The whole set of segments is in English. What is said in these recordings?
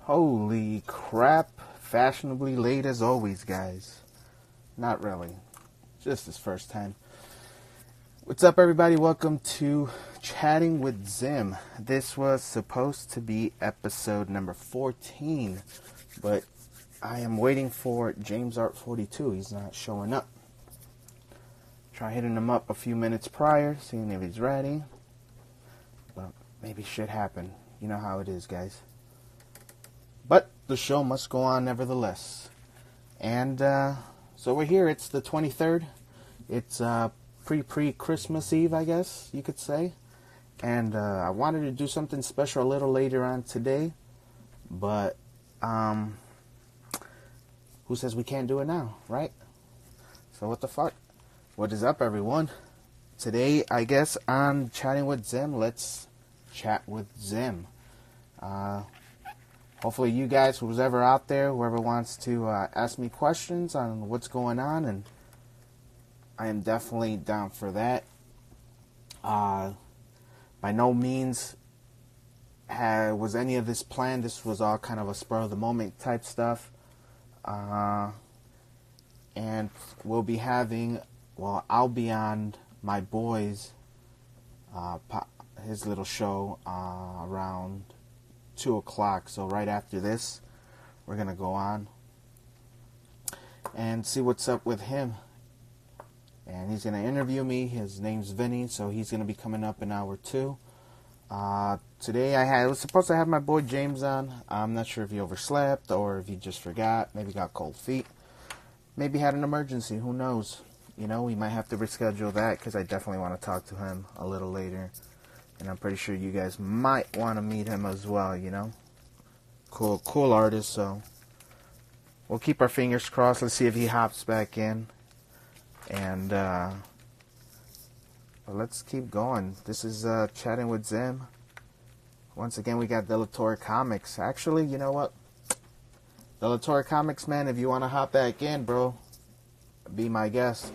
Holy crap. Fashionably late as always, guys. Not really. Just his first time. What's up, everybody? Welcome to Chatting with Zim. This was supposed to be episode number 14, but I am waiting for James Art 42. He's not showing up. Try hitting him up a few minutes prior, seeing if he's ready. But maybe shit happened. You know how it is, guys. But the show must go on nevertheless. And so we're here. It's the 23rd. It's pre-Christmas Eve, I guess you could say. And I wanted to do something special a little later on today. But who says we can't do it now, right? So what the fuck? What is up, everyone? Today, I guess, on Chatting with Zim, let's chat with Zim. Hopefully you guys, who's ever out there, whoever wants to ask me questions on what's going on, and I am definitely down for that. By no means was any of this planned. This was all kind of a spur-of-the-moment type stuff. And we'll be having, well, I'll be on my boy's, his little show around 2 o'clock. So right after this, we're going to go on and see what's up with him. And he's going to interview me. His name's Vinny, so he's going to be coming up in hour 2. Today I was supposed to have my boy James on. I'm not sure if he overslept or if he just forgot. Maybe got cold feet. Maybe had an emergency. Who knows? You know, we might have to reschedule that because I definitely want to talk to him a little later. And I'm pretty sure you guys might want to meet him as well, you know. Cool artist, so we'll keep our fingers crossed. Let's see if he hops back in. And let's keep going. This is Chatting with Zim. Once again, we got Delator Comics. Actually, you know what? Delator Comics, man, if you want to hop back in, bro, be my guest.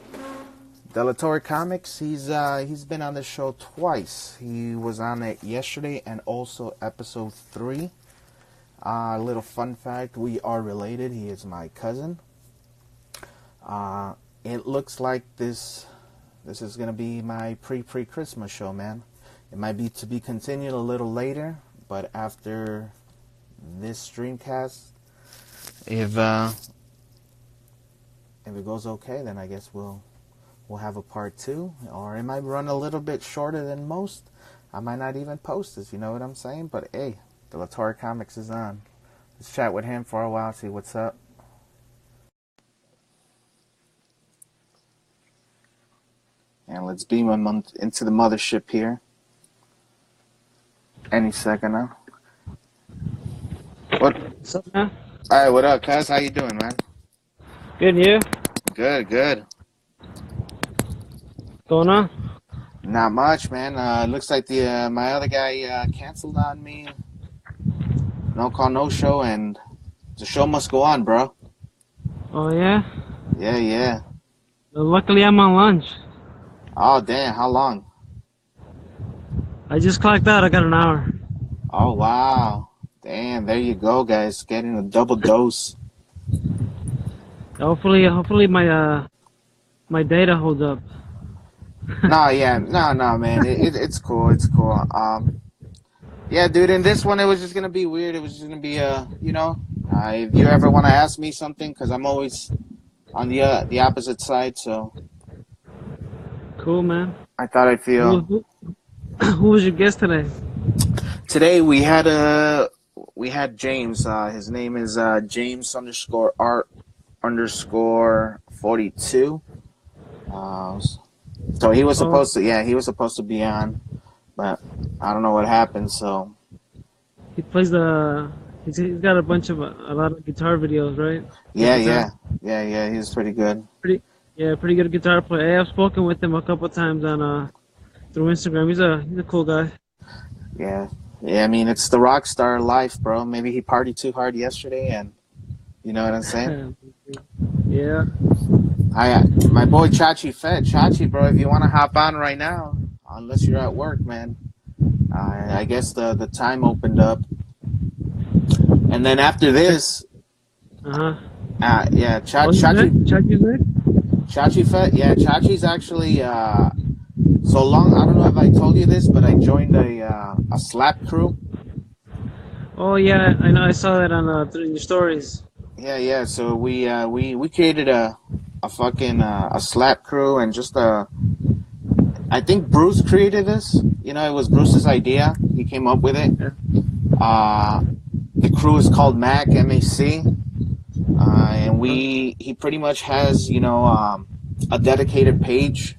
Delator Comics, he's been on this show twice. He was on it yesterday and also episode 3. Little fun fact, we are related. He is my cousin. It looks like this is going to be my pre-Christmas show, man. It might be to be continued a little later, but after this streamcast, if it goes okay, then I guess we'll have a part 2, or it might run a little bit shorter than most. I might not even post this, you know what I'm saying? But hey, the Delator Comics is on. Let's chat with him for a while, see what's up. And let's beam him into the mothership here. Any second now. What's up, man? Alright, what up, cuz? How you doing, man? Good, you? Good. Going on? Not much, man. Looks like my other guy canceled on me. No call, no show, and the show must go on, bro. Oh, yeah? Yeah. Well, luckily, I'm on lunch. Oh, damn. How long? I just clocked out. I got an hour. Oh, wow. Damn, there you go, guys. Getting a double dose. Hopefully, my data holds up. No, man. It's cool. Yeah, dude. In this one, it was just gonna be weird. It was just gonna be if you ever want to ask me something, because I'm always on the opposite side. So Cool, man. I thought I'd feel. Who was your guest today? Today we had James. His name is James _art_ 42. So he was supposed to be on, but I don't know what happened. So He plays he's got a lot of guitar videos, right? Yeah. He's pretty good. Pretty good guitar player. Hey, I've spoken with him a couple of times on through Instagram. He's a cool guy. Yeah. I mean, it's the rock star life, bro. Maybe he partied too hard yesterday, and you know what I'm saying? Yeah. My boy Chachi, bro, if you want to hop on right now, unless you're at work, man. I guess the time opened up, And then after this, Uh-huh. yeah, Oh, he's back? Chachi's back? Chachi Fett, yeah, Chachi's actually so long. I don't know if I told you this, but I joined a slap crew. Oh, yeah, I know. I saw that on through your stories. Yeah. So we created a fucking a slap crew and just I think Bruce created this. You know, it was Bruce's idea. He came up with it. Yeah. The crew is called MAC, and he pretty much has a dedicated page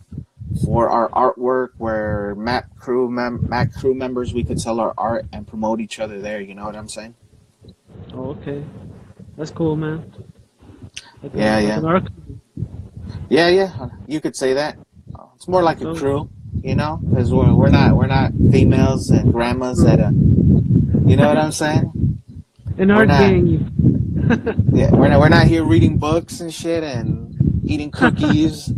for our artwork where Mac crew members we could sell our art and promote each other there. You know what I'm saying? Oh, okay. That's cool, man. Yeah. Yeah. You could say that. It's more like a crew, you know, because we're not females and grandmas at a. You know what I'm saying? An art gang. Yeah, we're not here reading books and shit and eating cookies,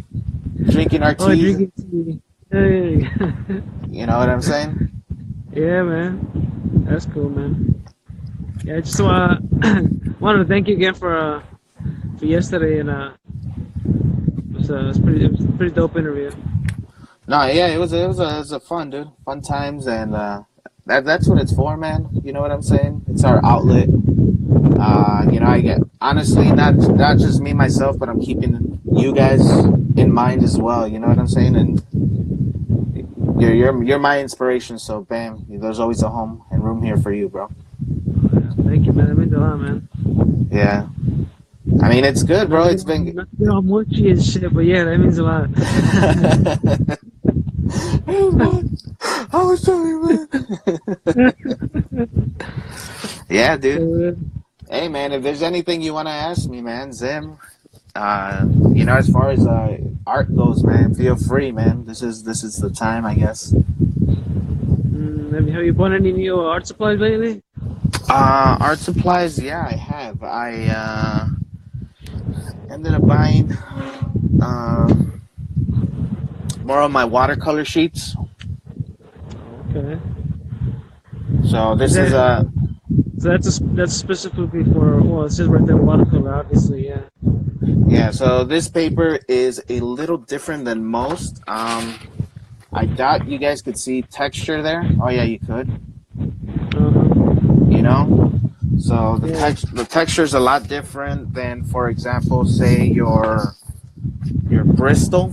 drinking our tea. Oh, drinking tea. Hey. You know what I'm saying? Yeah, man. That's cool, man. Yeah, I just wanted to thank you again for yesterday, and it was a pretty dope interview. No, yeah, it was a fun, dude. Fun times, and that's what it's for, man. You know what I'm saying? It's our outlet. I get honestly not just me myself, but I'm keeping you guys in mind as well. You know what I'm saying? And you're my inspiration. So bam, there's always a home and room here for you, bro. Thank you, man. That means a lot, man. Yeah. I mean, it's good, bro. It's been. Not to get all mushy and shit, but yeah, that means a lot. I was telling you, man. Yeah, dude. Hey, man, if there's anything you want to ask me, man, Zim, as far as art goes, man, feel free, man. This is the time, I guess. Have you bought any new art supplies lately? Art supplies, yeah, I have. I ended up buying more of my watercolor sheets. Okay. So this is So that's specifically for, well, it says right there watercolor, obviously, yeah. Yeah, so this paper is a little different than most. I doubt you guys could see texture there. Oh yeah, you could. You know? So the texture is a lot different than, for example, say your Bristol,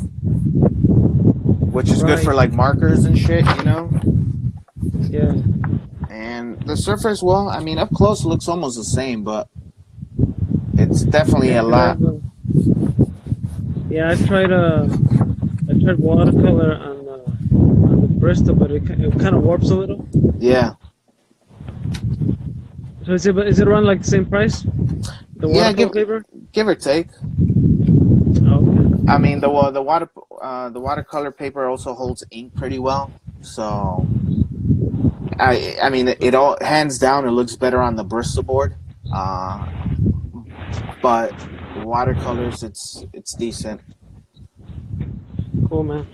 which is good for like markers and shit, you know? Yeah. And the surface, well, I mean, up close it looks almost the same, but it's definitely a lot. Yeah, I tried watercolor on the Bristol, but it kind of warps a little. Yeah. So is it around like the same price? The watercolor paper? Give or take. Oh, okay. I mean, the watercolor paper also holds ink pretty well, so I mean, it all hands down, it looks better on the Bristol board, but watercolors, it's decent. Cool, man.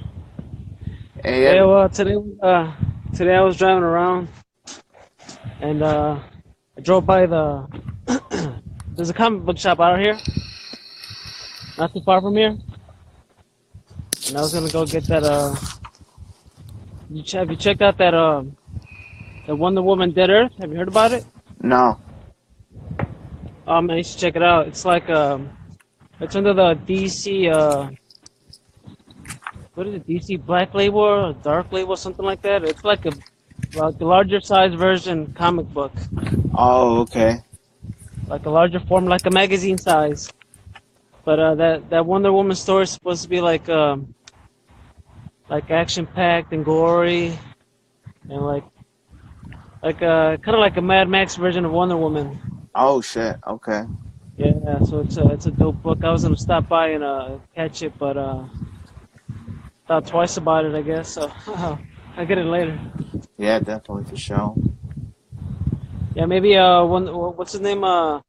Hey, yeah, well, today I was driving around, and I drove by there's a comic book shop out here, not too far from here, and I was gonna go get that. Have you checked out that the Wonder Woman Dead Earth? Have you heard about it? No. Oh man, you should check it out. It's like it's under the DC what is it? DC Black Label or Dark Label, something like that. It's like a larger size version comic book. Oh, okay. Like a larger form, like a magazine size. But that Wonder Woman story is supposed to be like action packed and gory, and like kind of like a Mad Max version of Wonder Woman. Oh shit. Okay. Yeah, so it's a dope book. I was gonna stop by and catch it, but thought twice about it, I guess. So I'll get it later. Yeah, definitely, for sure. Yeah, maybe what's his name? The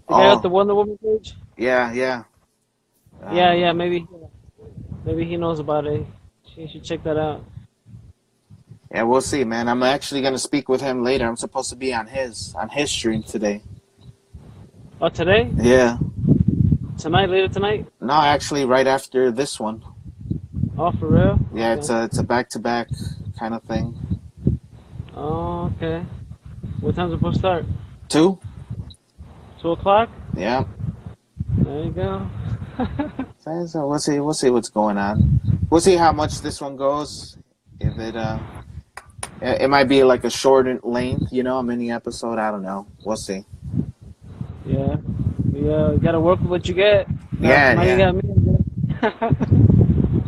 guy with the Wonder Woman page. Yeah. Maybe he knows about it. You should check that out. Yeah, we'll see, man. I'm actually gonna speak with him later. I'm supposed to be on his stream today. Oh, today? Yeah. Tonight? Later tonight? No, actually, right after this one. Oh, for real? Yeah, Okay. it's a back-to-back kind of thing. Oh, okay. What time's it supposed to start? 2? 2 o'clock? Yeah. There you go. So we'll see what's going on. We'll see how much this one goes. If it might be like a shortened length, you know, a mini episode. I don't know. We'll see. Yeah. You gotta work with what you get. Yeah, Now yeah. you got me.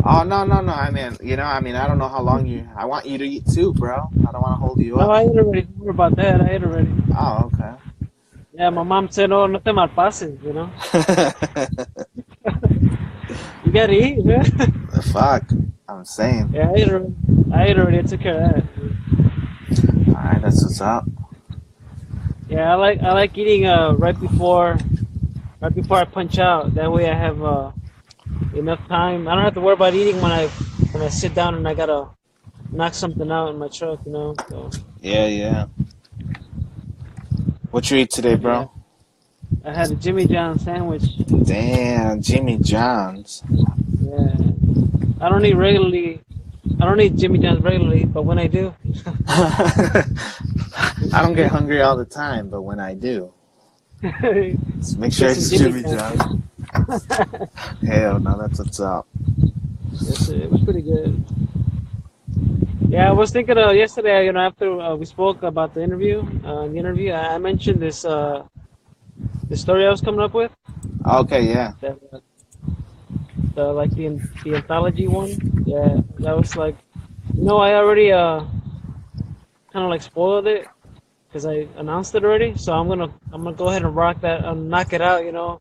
Oh no. I mean, I don't know how long I want you to eat too, bro. I don't want to hold you No, up. I ate already. Don't worry about that. I ate already. Oh, okay. Yeah, my mom said, "No, no te malpases," you know. You gotta eat, man. The fuck? I'm saying. Yeah, I ate already. I took care of that. All right, that's what's up. Yeah, I like eating right before I punch out. That way I have enough time. I don't have to worry about eating when I sit down and I gotta knock something out in my truck, you know. So Yeah. What you eat today, bro? yeah, I had a Jimmy John sandwich. Damn, Jimmy John's. Yeah, I don't eat regularly. I don't eat Jimmy John's regularly, but when I do, I don't get hungry all the time, but when I do, just make sure get it's some Jimmy John. John's. Hell no, that's what's up. Yes, it was pretty good. Yeah, I was thinking yesterday, you know, after we spoke about the interview, I mentioned this story I was coming up with, Okay, yeah. that the like the anthology one. Yeah, that was like, you know, I already kind of like spoiled it because I announced it already. So I'm gonna go ahead and rock that and knock it out, you know,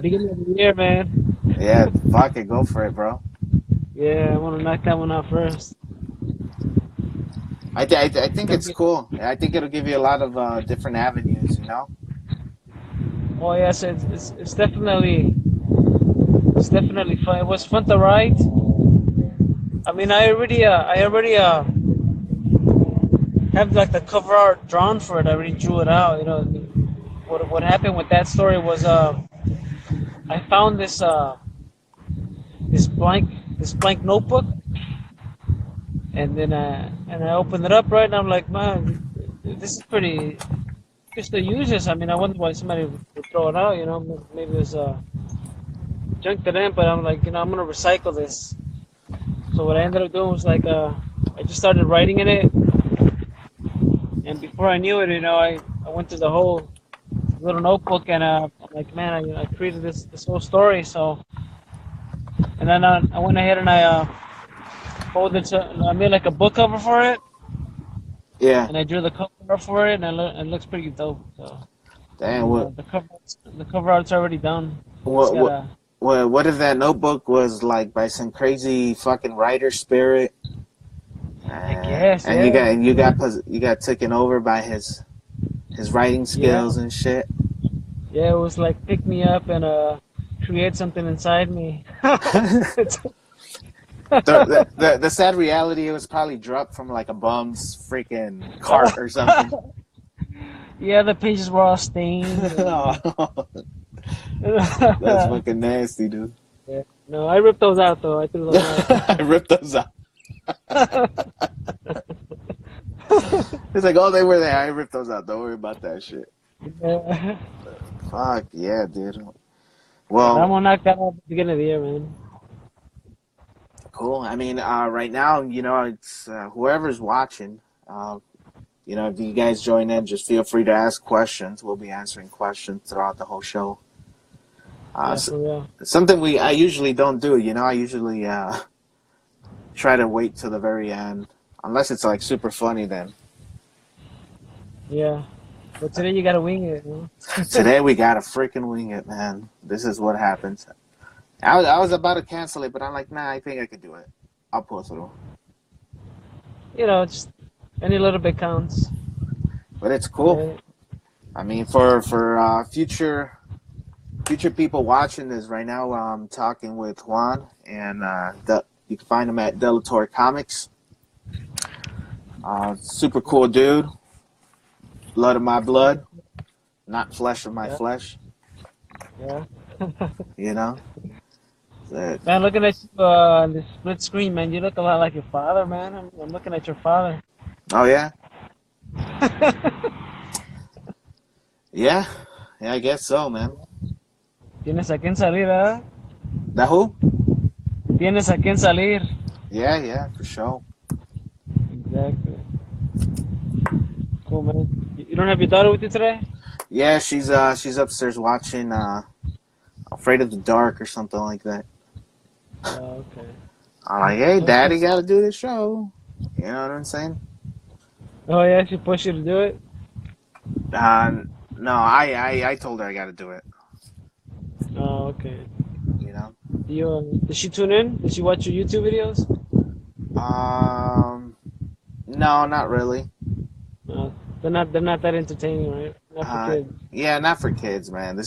beginning of the year, man. Yeah, fuck it, go for it, bro. Yeah, I want to knock that one out first. I think it's cool. I think it'll give you a lot of different avenues, you know? Oh yes, it's definitely fun. It was fun to write. I mean, I already have like the cover art drawn for it. I already drew it out. You know, what happened with that story was I found this blank notebook, and then I opened it up, right, and I'm like, man, this is pretty. Just to use this. I mean, I wonder why somebody would throw it out. You know, maybe there's junk to them, but I'm like, you know, I'm gonna recycle this. So what I ended up doing was like, I just started writing in it, and before I knew it, you know, I went through the whole little notebook, and I'm like, man, I created this whole story. So, and then I went ahead and I I made like a book cover for it, Yeah. and I drew the cover for it, and it looks pretty dope. So, Damn, and, the cover art's already done. what if that notebook was like by some crazy fucking writer spirit? I guess, and yeah. you got taken over by his writing skills and shit. Yeah, it was like pick me up and create something inside me. The sad reality, it was probably dropped from like a bum's freaking cart or something. Yeah, the pages were all stained. That's fucking nasty, dude. Yeah. No, I ripped those out though. I threw those out. I ripped those out. It's like, oh, they were there. I ripped those out. Don't worry about that shit. Yeah. Fuck yeah, dude. Well, I'm Well, gonna knock that out at the beginning of the year, man. cool. I mean, right now, you know, it's whoever's watching. You know, if you guys join in, just feel free to ask questions. We'll be answering questions throughout the whole show. Yeah, for real. Something I usually don't do. You know, I usually try to wait till the very end, unless it's like super funny. Then Yeah. But today you gotta wing it, man. today we gotta freaking wing it, man. This is what happens. I was about to cancel it, but I'm like, nah, I think I could do it. I'll pull through. You know, just any little bit counts. But it's cool. Right? I mean, for future people watching this right now, I'm talking with Juan, and you can find him at Delator Comics. Super cool dude. Blood of my blood, not flesh of my Yeah, flesh. yeah. You know. That- Man, looking at you on the split screen, man, you look a lot like your father, man. I'm looking at your father. Oh yeah, yeah, yeah. I guess so, man. Tienes a quien salir, ¿verdad? That who? Tienes a quien salir. Yeah, yeah, for sure. Exactly. Cool, man. You don't have your daughter with you today? Yeah, she's upstairs watching Afraid of the Dark or something like that. Oh, okay. I'm like, hey, daddy, gotta do this show. You know what I'm saying? Oh, yeah, she pushed you to do it? Uh, no, I told her I gotta do it. Oh, okay. You know. Did she tune in? Did she watch your YouTube videos? No, not really. No, they're not that entertaining, right? Not for kids. Yeah, not for kids, man.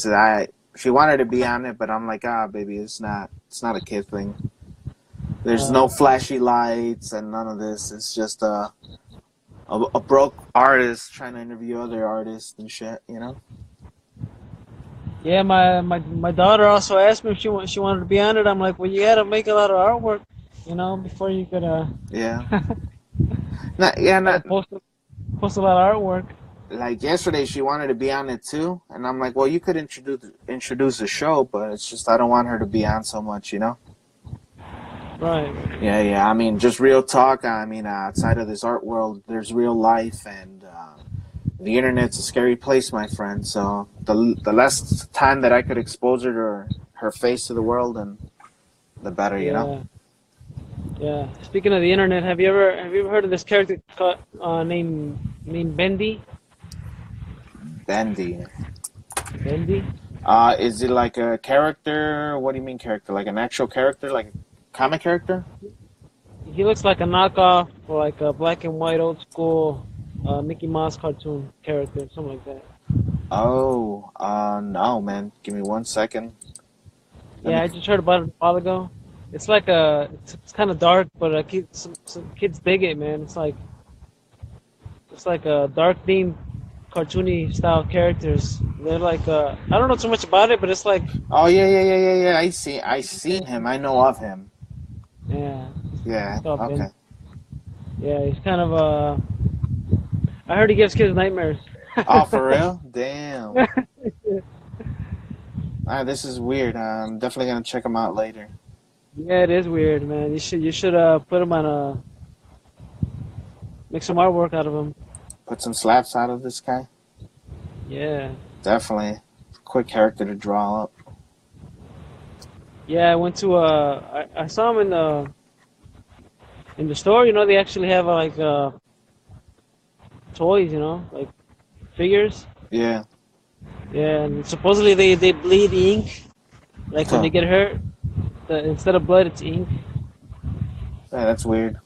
She wanted to be on it, but I'm like, baby, it's not a kid thing. There's no flashy lights and none of this. It's just a broke artist trying to interview other artists and shit, you know? Yeah, my daughter also asked me if she wanted to be on it. I'm like, well, you gotta make a lot of artwork, before you could Yeah. Not post a lot of artwork. like yesterday she wanted to be on it too, and I'm like, well, you could introduce the show, but it's just I don't want her to be on so much, you know? Right. Yeah. I mean, just real talk. I mean, outside of this art world, there's real life, and the internet's a scary place, my friend. So the less time that I could expose her to her face to the world, and the better, you know. Yeah. Speaking of the internet, have you ever heard of this character named Bendy? Bendy. Bendy? Is it like a character? What do you mean character? Like an actual character, like a comic character? He looks like a knockoff or like a black and white old school Mickey Mouse cartoon character, something like that. Oh, no, man. Give me 1 second. I just heard about it a while ago. It's like it's kind of dark, but some kids dig it, man. It's like a dark themed, cartoony style characters. They're like I don't know too much about it, but it's like Oh yeah. I seen him. I know of him. yeah. Yeah. It's called Okay. Ben. Yeah, he's kind of I heard he gives kids nightmares. Oh, for real? Damn. This is weird. I'm definitely gonna check him out later. Yeah, it is weird, man. You should put him on make some artwork out of him. Put some slaps out of this guy. Yeah. Definitely. Quick character to draw up. Yeah, I went to I saw him in the store. They actually have like toys, like figures. Yeah. Yeah, and supposedly they bleed ink, like when they get hurt. Instead of blood, it's ink. Yeah, that's weird.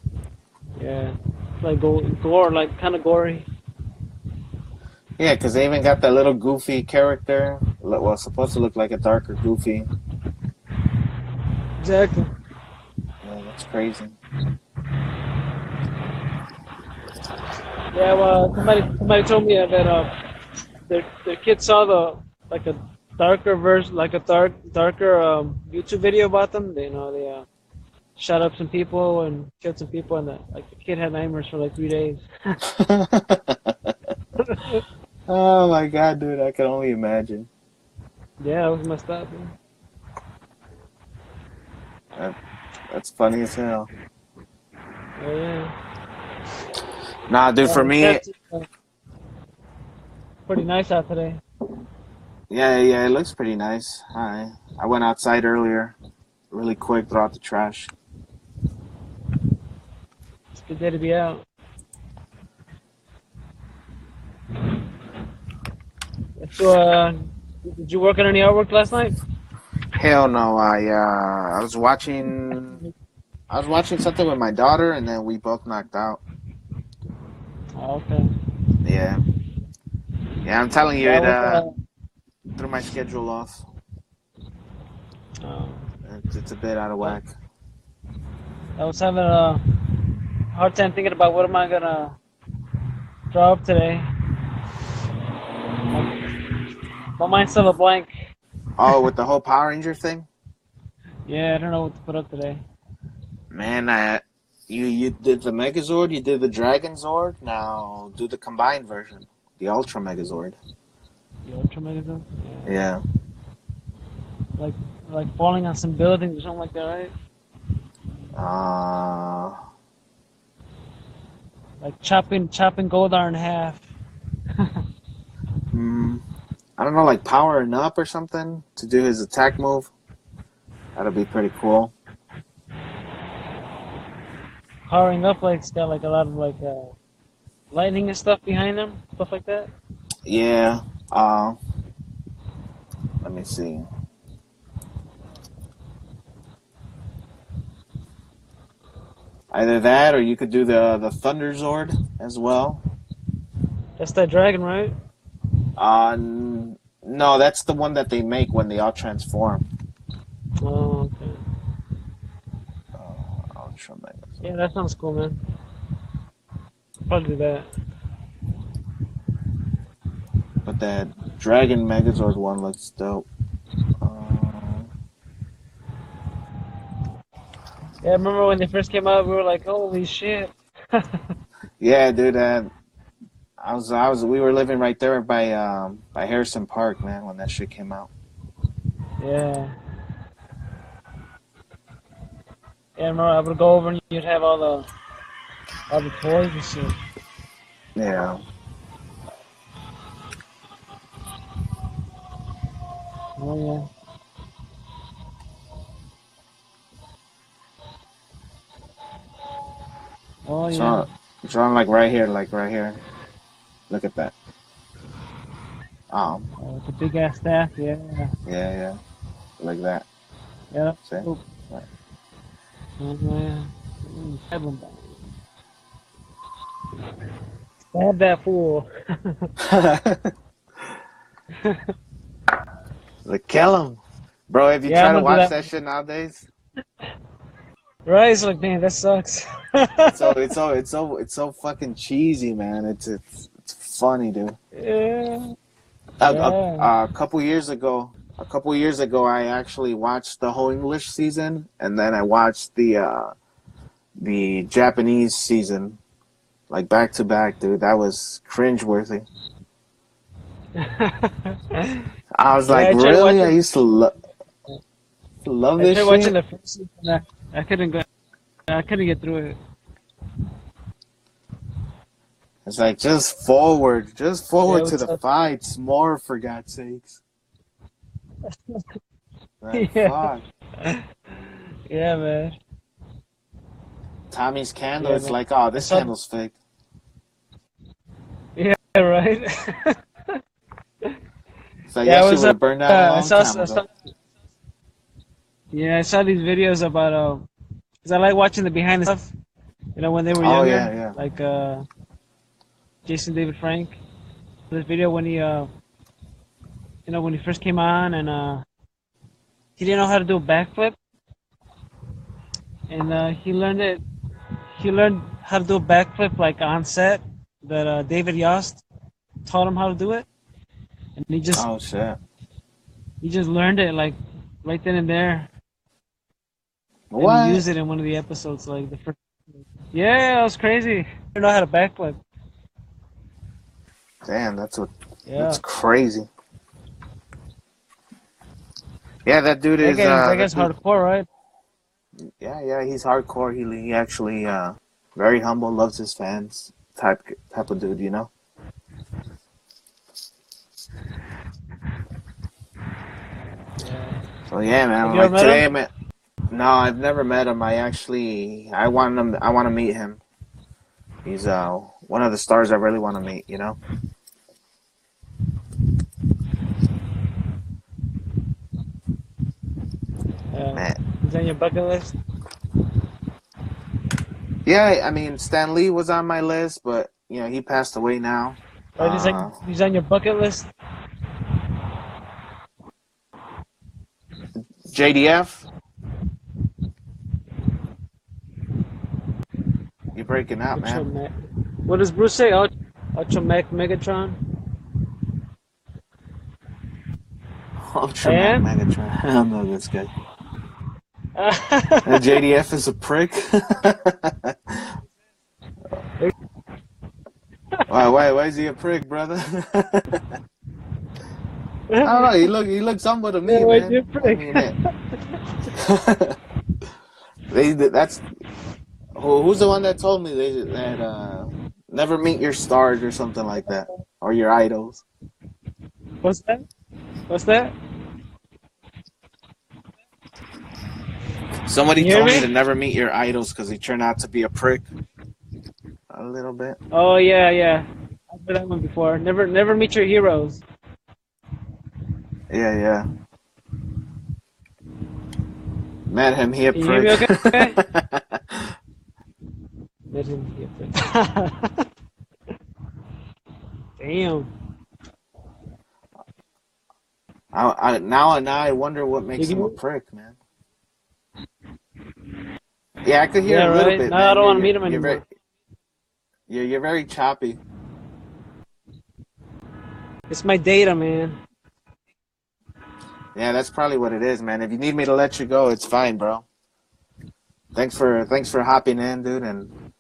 Yeah, it's like gore, like kind of gory. Yeah, because they even got that little goofy character. Well, supposed to look like a darker Goofy. Exactly. Yeah, that's crazy. Yeah, well, somebody told me that their kid saw a darker version, like a darker YouTube video about them. They shot up some people and killed some people, and the kid had nightmares for like 3 days. Oh my god, dude! I can only imagine. Yeah, it was messed up, man. That's funny as hell. Oh, yeah. Nah, dude, for me, It's pretty nice out today. yeah, it looks pretty nice. Hi. I went outside earlier, really quick, throw out the trash. It's a good day to be out. So, did you work on any artwork last night? Hell no. I was watching something with my daughter, and then we both knocked out. Oh, okay. Yeah. Yeah, I'm telling you, Yeah, it threw my schedule off. uh, It's a bit out of whack. I was having hard time thinking about what am I gonna draw up today. My mind's still a blank. Oh, with the whole Power Ranger thing? Yeah, I don't know what to put up today. Man, you did the Megazord, you did the Dragon Zord. Now do the combined version, the Ultra Megazord. The Ultra Megazord? Yeah. Yeah. Like falling on some buildings or something like that, right? Like chopping Goldar in half. I don't know, like powering up or something to do his attack move. That'll be pretty cool. Powering up, like it's got like a lot of like lightning and stuff behind him, stuff like that. Yeah. Let me see. Either that, or you could do the Thunder Zord as well. That's that dragon, right? No, that's the one that they make when they all transform. Oh, okay. Ultra Megazord. Yeah, that sounds cool, man. Probably do that. But that Dragon Megazord one looks dope. Yeah, I remember when they first came out, we were like, "Holy shit!" Yeah, dude. We were living right there by Harrison Park, man, when that shit came out. Yeah. Yeah, I remember I would go over and you'd have all the toys and shit. Yeah. Oh yeah. Oh yeah. It's on like right here, Look at that. Oh, it's a big ass staff, yeah. Yeah. Like that. Yeah. See? Oh, Right. yeah. Stab him down. Stab that fool. Like, kill him. Bro, if you Yeah, try I'm to gonna do watch that. that shit nowadays, Right? It's like, man, that sucks. it's so fucking cheesy, man. It's funny, dude. Yeah. A couple years ago, I actually watched the whole English season, and then I watched the Japanese season, like back to back, dude. That was cringeworthy. I was like, I tried really? I watching. used to love I this tried shit. watching the first season. I couldn't go. I couldn't get through it. It's like just forward Yeah, to the fights more, for God's sakes. Like, Yeah. fuck. Yeah, man. Tommy's candle. Yeah, It's man. like, oh, this saw- candle's fake. Yeah, right. It's like, Yeah, that I shit was. would have burned out a long time I ago. saw. Yeah, I saw these videos about because I like watching the behind the stuff. You know, when they were Oh, younger, yeah. like Jason David Frank. This video when he, when he first came on and he didn't know how to do a backflip, and he learned it. He learned how to do a backflip like on set. That David Yost taught him how to do it, and Oh, shit. he just learned it like right then and there. And What? he used it in one of the episodes, like the first. Yeah, it was crazy. I didn't know how to backflip. Damn, that's Yeah. crazy. Yeah, that dude That is. guy's hardcore, right? Yeah, he's hardcore. He actually very humble, loves his fans. Type of dude, you know. Yeah. So yeah, man. Have you Like ever met today, him? no, I've never met him. I want to meet him. He's one of the stars I really want to meet. You know. Man. He's on your bucket list? Yeah, I mean Stan Lee was on my list, but you know he passed away now. Right, he's on your bucket list? JDF. You're breaking out, Ultra man. Mech. What does Bruce say? Ultra Mech Megatron? Ultra Mac And? Megatron. I don't know this guy. JDF is a prick. Why is he a prick, brother? I don't know. He looks somewhat to me, Yeah, wait, you're man. I prick. mean, that's who's the one that told me that never meet your stars or something like that, or your idols. What's that? What's that? Somebody You hear told me to me? never meet your idols because he turned out to be a prick. A little bit. Oh yeah, yeah. I've heard that one before. Never meet your heroes. Yeah. Met him, he a Can you hear me prick. okay? Let him be a prick. Damn. Now I wonder what You makes him a can, prick, man. Yeah, I could hear yeah, a little right? bit, Now I man. don't want to meet him anymore. You're very choppy. It's my data, man. Yeah, that's probably what it is, man. If you need me to let you go, it's fine, bro. Thanks for hopping in, dude, and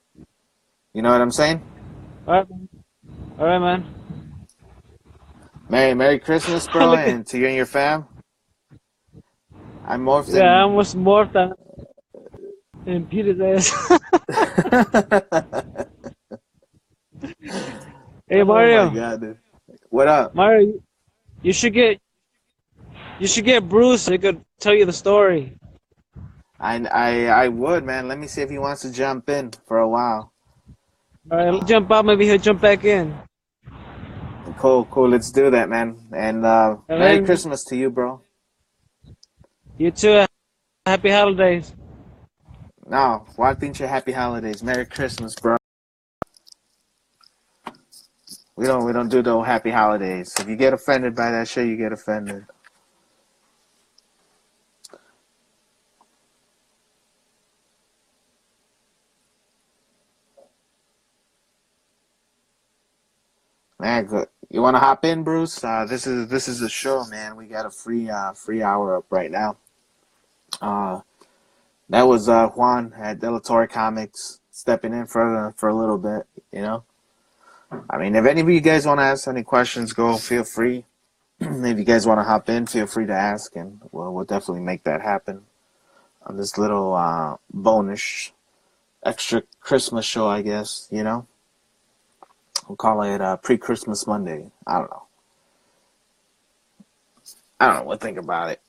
you know what I'm saying? Alright, man. Alright, man. Merry Christmas, bro, Look at, and to you and your fam. I'm morphed yeah, I in. almost morphed on and Peter's ass. Hey, Oh my Mario. god, dude. What up? Mario, you should get Bruce. He could tell you the story. I would, man. Let me see if he wants to jump in for a while. Alright, let's jump out. Maybe he'll jump back in. Cool. Let's do that, man. And And Merry then Christmas to you, bro. you too. Happy holidays. No, why didn't you happy holidays? Merry Christmas, bro. We don't do no happy holidays. If you get offended by that shit, you get offended. Man, good. You want to hop in, Bruce? This is the show, man. We got a free hour up right now. That was Juan at Delatorre Comics stepping in for a little bit. You know, I mean, if any of you guys want to ask any questions, feel free. If you guys want to hop in, feel free to ask, and we'll definitely make that happen on this little bonus extra Christmas show, I guess. You know, we'll call it pre-Christmas Monday. I don't know. What to think about it.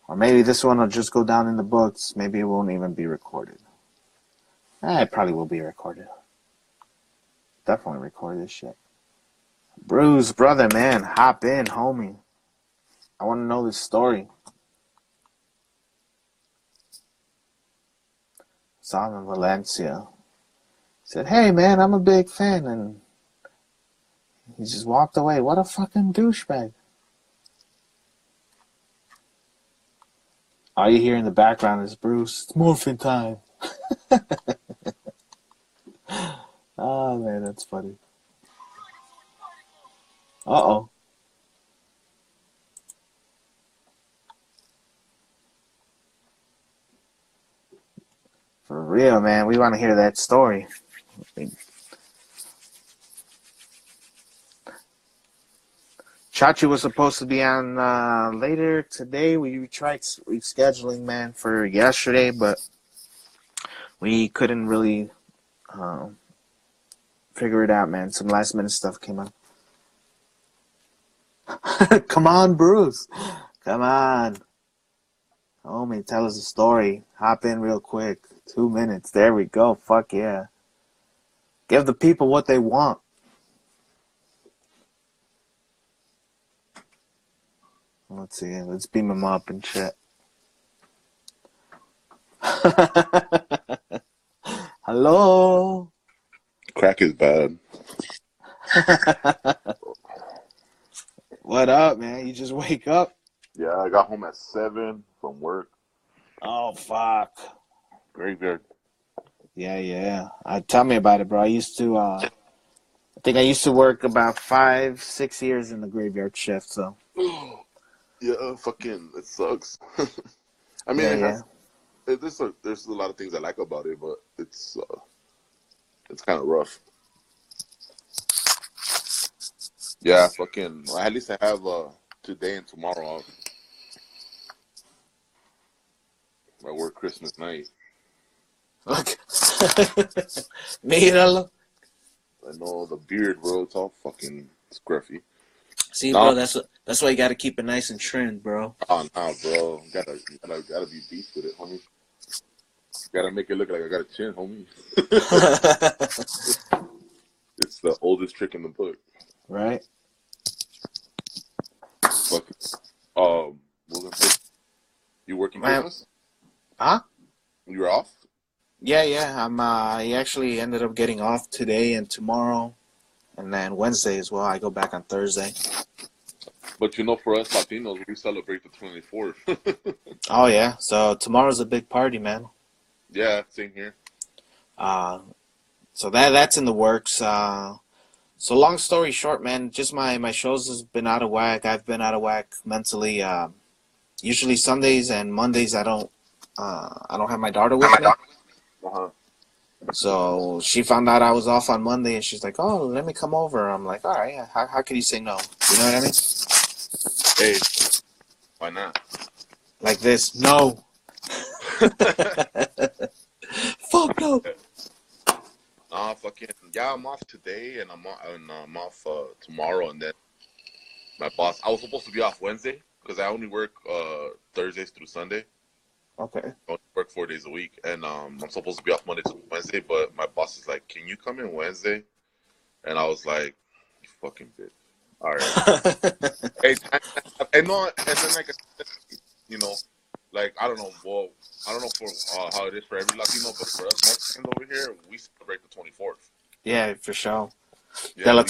Or maybe this one will just go down in the books. Maybe it won't even be recorded. It probably will be recorded. Definitely record this shit. Bruce, brother, man, hop in, homie. I want to know this story. Saw him in Valencia. Said, hey, man, I'm a big fan. And he just walked away. What a fucking douchebag. All you hear in the background is Bruce. It's morphin' time. Oh, man, that's funny. Uh-oh. For real, man. We want to hear that story. Chachi was supposed to be on later today. We tried rescheduling, man, for yesterday, but we couldn't really figure it out, man. Some last minute stuff came up. Come on, Bruce. Come on. Homie, tell us a story. Hop in real quick. 2 minutes. There we go. Fuck yeah. Give the people what they want. Let's see. Let's beam him up and shit. Hello. Crack is bad. What up, man? You just wake up? Yeah, I got home at 7 from work. Oh, fuck. Graveyard. Yeah. Tell me about it, bro. I think I used to work about 5, 6 years in the graveyard shift. So Yeah, fucking, it sucks. I mean, yeah, it yeah. has. There's a lot of things I like about it, but it's kind of rough. Yeah, fucking. Well, at least I have today and tomorrow off. I work Christmas night. Look, míralo. I know the beard, bro. It's all fucking scruffy. See, Nah, bro, that's why you gotta keep it nice and trimmed, bro. oh, nah, bro. Gotta be beast with it, homie. Gotta make it look like I got a chin, homie. It's the oldest trick in the book. Right? Fucking. What was I saying? You working Man, Christmas? huh? You're off? Yeah. I actually ended up getting off today and tomorrow, and then Wednesday as well. I go back on Thursday. But you know, for us Latinos, we celebrate the 24th. Oh yeah. So tomorrow's a big party, man. Yeah, same here. So that's in the works. So long story short, man, just my shows has been out of whack. I've been out of whack mentally. Usually Sundays and Mondays I don't have my daughter with me. Uh-huh. So she found out I was off on Monday, and she's like, "Oh, let me come over." I'm like, "All right, how could you say no?" You know what I mean? Hey, why not? Like this, no. Fuck no. Fucking yeah, I'm off today and I'm off tomorrow, and then my boss. I was supposed to be off Wednesday because I only work Thursdays through Sunday. Okay. I only work 4 days a week, and I'm supposed to be off Monday to Wednesday. But my boss is like, "Can you come in Wednesday?" And I was like, "You fucking bitch." All right. Hey, and no, and then like, you know, like I don't know. Well, I don't know for how it is for every Latino, but for us Mexicans over here, we celebrate the 24th. Yeah, for sure. Yeah, we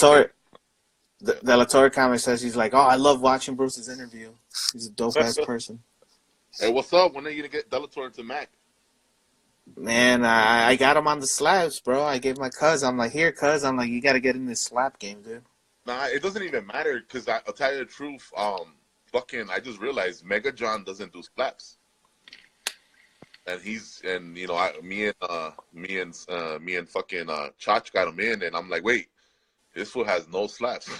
De La Torre comment says he's like, "Oh, I love watching Bruce's interview. He's a dope ass person." Hey, what's up? When are you gonna get Bellator into Mac? Man, I got him on the slabs, bro. I gave my cuz. I'm like, "Here, cuz." I'm like, "You got to get in this slap game, dude." Nah, it doesn't even matter because I'll tell you the truth. Fucking, I just realized Mega John doesn't do slaps, and you know, me and fucking Chach got him in, and I'm like, wait, this fool has no slaps.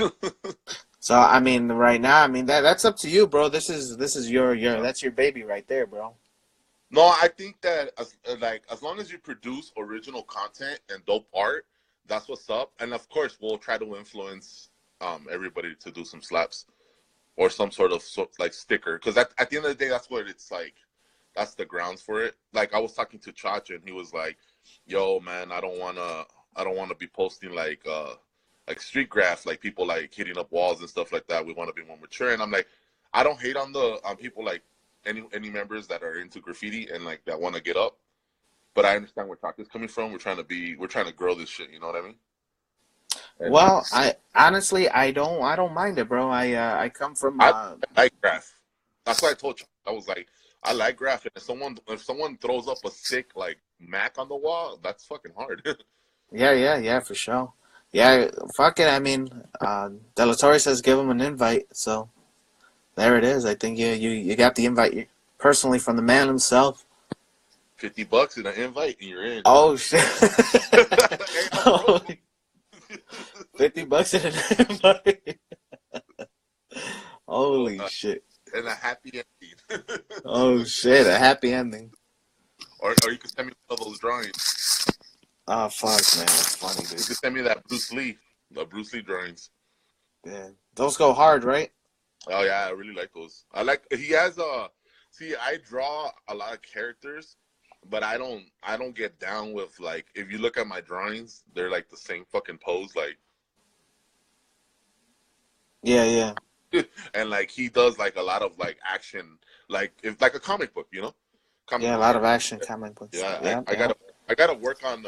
So I mean, right now, I mean that's up to you, bro. This is your that's your baby right there, bro. No, I think that as long as you produce original content and dope art, that's what's up. And of course, we'll try to influence everybody to do some slaps or some sort of like sticker, because at the end of the day, that's what it's like. That's the grounds for it. Like I was talking to Chacha, and he was like, "Yo, man, I don't wanna be posting like street graphs, like people like hitting up walls and stuff like that. We want to be more mature." And I'm like, I don't hate on people like any members that are into graffiti and like that want to get up, but I understand where Chacha's coming from. We're trying to grow this shit. You know what I mean? And Well, I honestly I don't mind it, bro. I come from I like graph. That's why I told you. I was like, I like graph. And if someone throws up a sick like Mac on the wall, that's fucking hard. yeah, for sure. Yeah, fuck it. I mean, De La Torre says give him an invite, so there it is. I think you got the invite personally from the man himself. $50 and an invite, and you're in. Oh shit! Hey, bro. $50 in an invite. Holy shit! And a happy ending. Oh shit! A happy ending. Or you can send me one of those drawings. Oh fuck, man, that's funny, You dude. can send me that the Bruce Lee drawings. Yeah, those go hard, right? Oh yeah, I really like those. He has see, I draw a lot of characters, but I don't get down with, like, if you look at my drawings, they're like the same fucking pose, like. Yeah. And like he does like a lot of like action, like if like a comic book, comic Yeah, a book lot of character. action comic books. Yeah, Yeah. I gotta work on.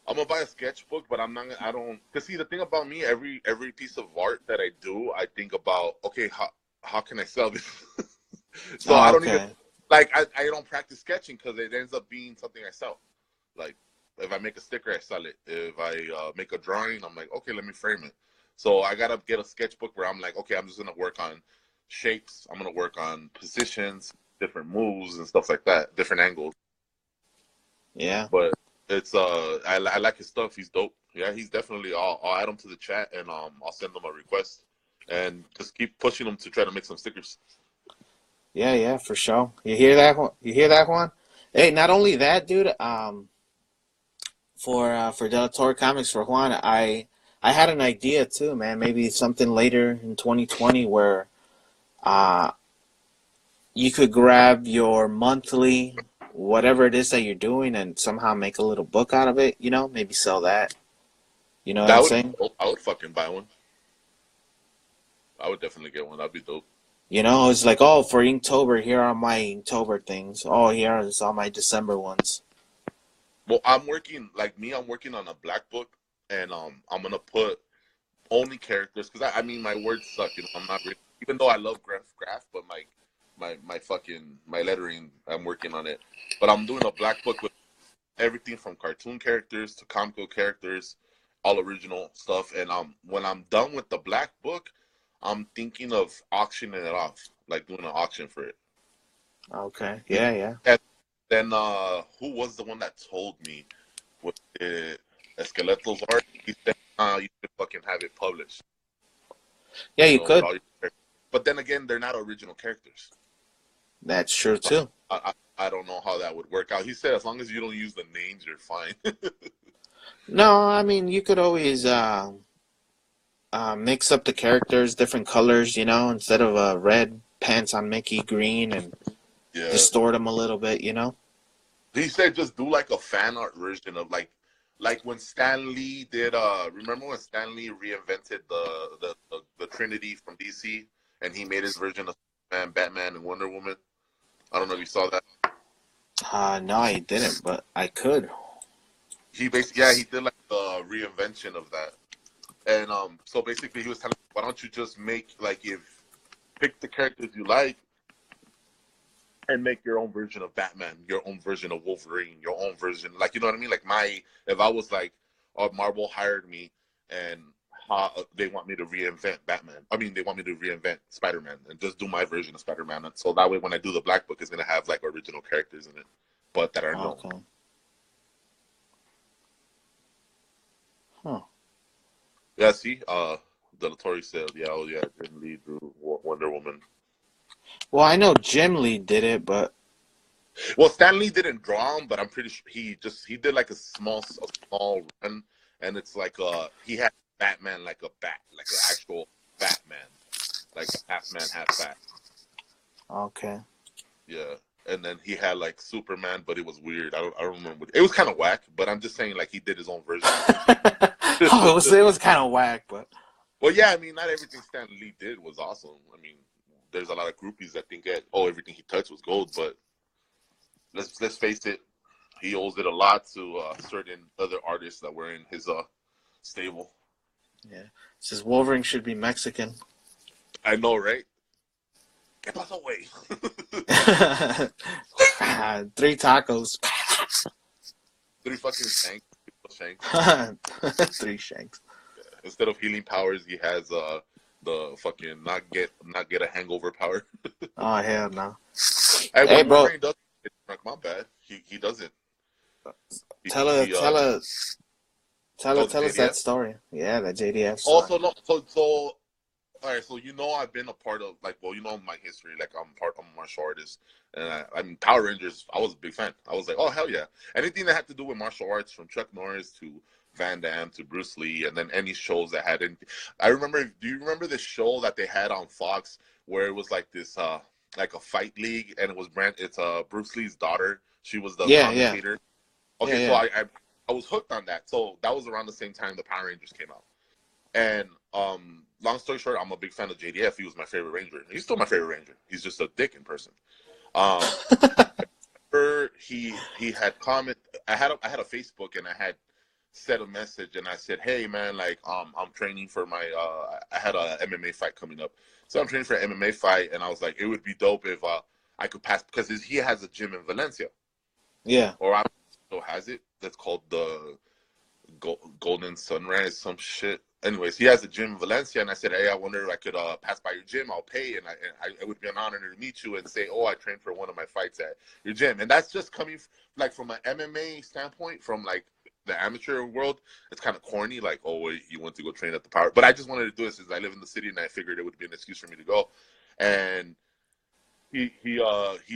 I'm gonna buy a sketchbook, but I'm not. I don't. Cause see, the thing about me, every piece of art that I do, I think about, okay, how can I sell this? So Oh, I don't okay. Like I don't practice sketching because it ends up being something I sell. Like if I make a sticker, I sell it. If I make a drawing, I'm like, okay, let me frame it. So I gotta get a sketchbook where I'm like, okay, I'm just gonna work on shapes. I'm gonna work on positions, different moves and stuff like that, different angles. Yeah. But it's I like his stuff. He's dope. Yeah, he's definitely. I'll add him to the chat and I'll send him a request and just keep pushing him to try to make some stickers. Yeah, for sure. You hear that one? You hear that one? Hey, not only that, dude. For Del Toro Comics for Juan, I had an idea too, man. Maybe something later in 2020 where uh you could grab your monthly whatever it is that you're doing and somehow make a little book out of it. You know, maybe sell that. You know what That I'm would be saying? dope. I would fucking buy one. I would definitely get one. That'd be dope. You know, it's like, oh, for Inktober, here are my Inktober things. Oh, here are all my December ones. Well, I'm working like me. I'm working on a black book, and I'm gonna put only characters because I mean my words suck. You know, I'm not really, even though I love graph, but my lettering, I'm working on it. But I'm doing a black book with everything from cartoon characters to comic book characters, all original stuff. And when I'm done with the black book, I'm thinking of auctioning it off, like doing an auction for it. Okay. Yeah. And then who was the one that told me with the Esqueletos art? He said, you should fucking have it published. Yeah, you With could. all your characters. But then again, they're not original characters. That's true too. I don't know how that would work out. He said as long as you don't use the names, you're fine. No, I mean you could always mix up the characters, different colors. You know, instead of red pants on Mickey, green, and Yeah. distort them a little bit. You know. He said just do like a fan art version of like when Stan Lee did remember when Stan Lee reinvented the Trinity from DC and he made his version of Superman, Batman, and Wonder Woman? I don't know if you saw that. No, I didn't, but I could. He did like the reinvention of that. And so basically he was telling me, why don't you just make like pick the characters you like and make your own version of Batman, your own version of Wolverine, your own version, like, you know what I mean? Like if I was like, Marvel hired me and they want me to reinvent Batman. I mean, they want me to reinvent Spider-Man and just do my version of Spider-Man. And so that way, when I do the Black Book, it's gonna have like original characters in it, but that are known. Okay. Huh. Yeah. See, De La Torre said, yeah, oh yeah, Jim Lee drew Wonder Woman. Well, I know Jim Lee did it, but Well, Stan Lee didn't draw him, but I'm pretty sure he did like a small run, and it's like he had Batman like a bat, like an actual Batman, like half man, half bat. okay. Yeah, and then he had like Superman, but it was weird. I don't remember. It was kind of whack, but I'm just saying like he did his own version. Oh, it was kind of whack, but Well, yeah, I mean, not everything Stan Lee did was awesome. I mean, there's a lot of groupies that think that everything he touched was gold, but let's face it, he owes it a lot to certain other artists that were in his stable. yeah. It says Wolverine should be Mexican. I know, right? ¿Qué pasó, güey? 3 tacos. 3 fucking shanks. 3 shanks. Yeah. Instead of healing powers, he has the fucking not get a hangover power. Oh, hell no. Hey, bro. Wolverine doesn't get drunk, my bad. He doesn't. Tell us JDF? that story. Yeah, that JDF story. Also, no, so all right, so I've been a part of my history. Like I'm a martial artist, and I mean Power Rangers. I was a big fan. I was like, oh hell yeah! Anything that had to do with martial arts, from Chuck Norris to Van Damme to Bruce Lee, and then any shows that had anything. I remember. Do you remember the show that they had on Fox where it was like this, like a fight league, and it was It's Bruce Lee's daughter. She was the commentator. Yeah. Okay, yeah. So I was hooked on that. So that was around the same time the Power Rangers came out. And long story short, I'm a big fan of JDF. He was my favorite Ranger. He's still my favorite Ranger. He's just a dick in person. He had comment. I had a Facebook, and I had sent a message, and I said, hey man, like I'm training for my I had a MMA fight coming up, so I'm training for an MMA fight, and I was like, it would be dope if I could pass because he has a gym in Valencia, Yeah. or I still has it. That's called the Golden Sunrise, some shit. Anyways, he has a gym in Valencia, and I said, hey, I wonder if I could pass by your gym. I'll pay, and it would be an honor to meet you and say, oh, I trained for one of my fights at your gym. And that's just coming like from an MMA standpoint, from like the amateur world. It's kind of corny, like, oh, wait, you went to go train at the Power. But I just wanted to do it since I live in the city, and I figured it would be an excuse for me to go. And he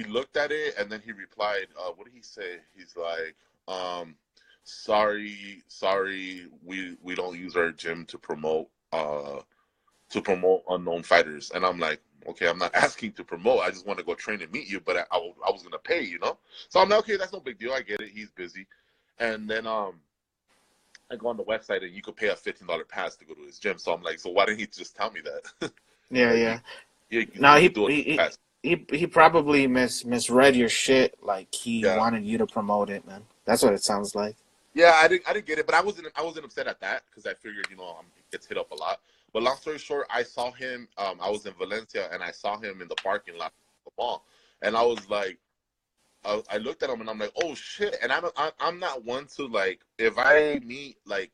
looked at it, and then he replied, what did he say? He's like, sorry, we don't use our gym to promote unknown fighters. And I'm like, okay, I'm not asking to promote. I just want to go train and meet you, but I was gonna pay, you know. So I'm like, okay, that's no big deal. I get it. He's busy. And then I go on the website, and you could pay a $15 pass to go to his gym. So I'm like, so why didn't he just tell me that? Yeah, Like, yeah. no, He probably misread your shit. Like he Yeah. wanted you to promote it, man. That's what it sounds like. Yeah, I didn't get it, but I wasn't upset at that because I figured, you know, he gets hit up a lot. But long story short, I saw him. I was in Valencia, and I saw him in the parking lot of the mall, and I was like, I looked at him, and I'm like, oh shit. And I'm not one to, like, if I meet like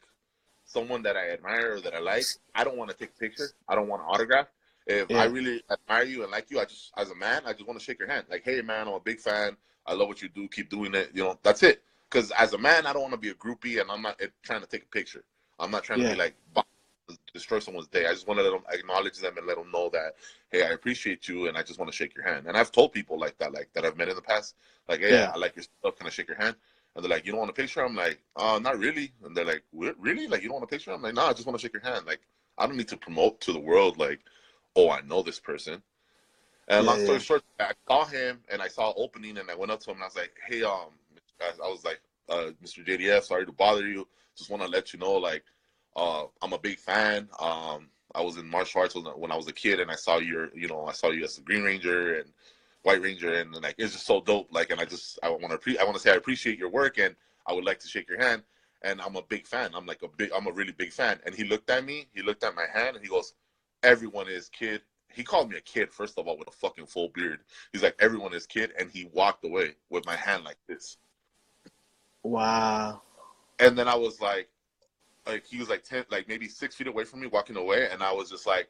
someone that I admire or that I like, I don't want to take a picture. I don't want to autograph. If I really admire you and like you, as a man, I just want to shake your hand. Like, hey man, I'm a big fan. I love what you do. Keep doing it. You know, that's it. Because as a man, I don't want to be a groupie, and I'm not trying to take a picture. I'm not trying to be like destroy someone's day. I just want to let them acknowledge them and let them know that, hey, I appreciate you, and I just want to shake your hand. And I've told people like that I've met in the past, like, hey, I like your stuff. Can I shake your hand? And they're like, you don't want a picture? I'm like, not really. And they're like, really? Like, you don't want a picture? I'm like, no, I just want to shake your hand. Like, I don't need to promote to the world, like, oh, I know this person. And long story short, I saw him, and I saw an opening, and I went up to him, and I was like, hey, I was like, Mr. JDF, sorry to bother you. Just want to let you know, like, I'm a big fan. I was in martial arts when I was a kid, and I saw you as the Green Ranger and White Ranger, and like, it's just so dope. Like, and I want to say I appreciate your work, and I would like to shake your hand. And I'm a big fan. I'm a really big fan. And he looked at me, he looked at my hand, and he goes, everyone is kid. He called me a kid, first of all, with a fucking full beard. He's like, everyone is kid, and he walked away with my hand like this. Wow. And then I was like he was like 10, like maybe 6 feet away from me, walking away, and I was just like,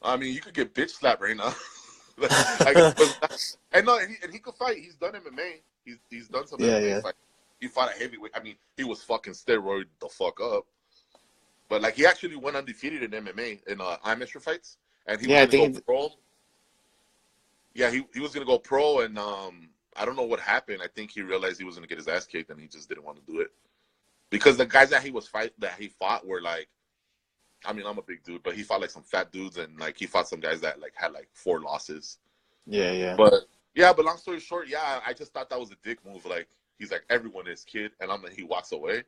I mean, you could get bitch slapped right now. And no, and he could fight. He's done MMA. He's done some MMA fight. He fought a heavyweight. I mean, he was fucking steroid the fuck up. But like, he actually went undefeated in MMA in amateur fights, and he was gonna go pro. Yeah, he was gonna go pro, and I don't know what happened. I think he realized he was gonna get his ass kicked, and he just didn't want to do it. Because the guys that he fought were like, I mean, I'm a big dude, but he fought like some fat dudes, and like he fought some guys that like had like 4 losses. Yeah. But long story short, I just thought that was a dick move. Like, he's like, everyone is kid, and he walks away,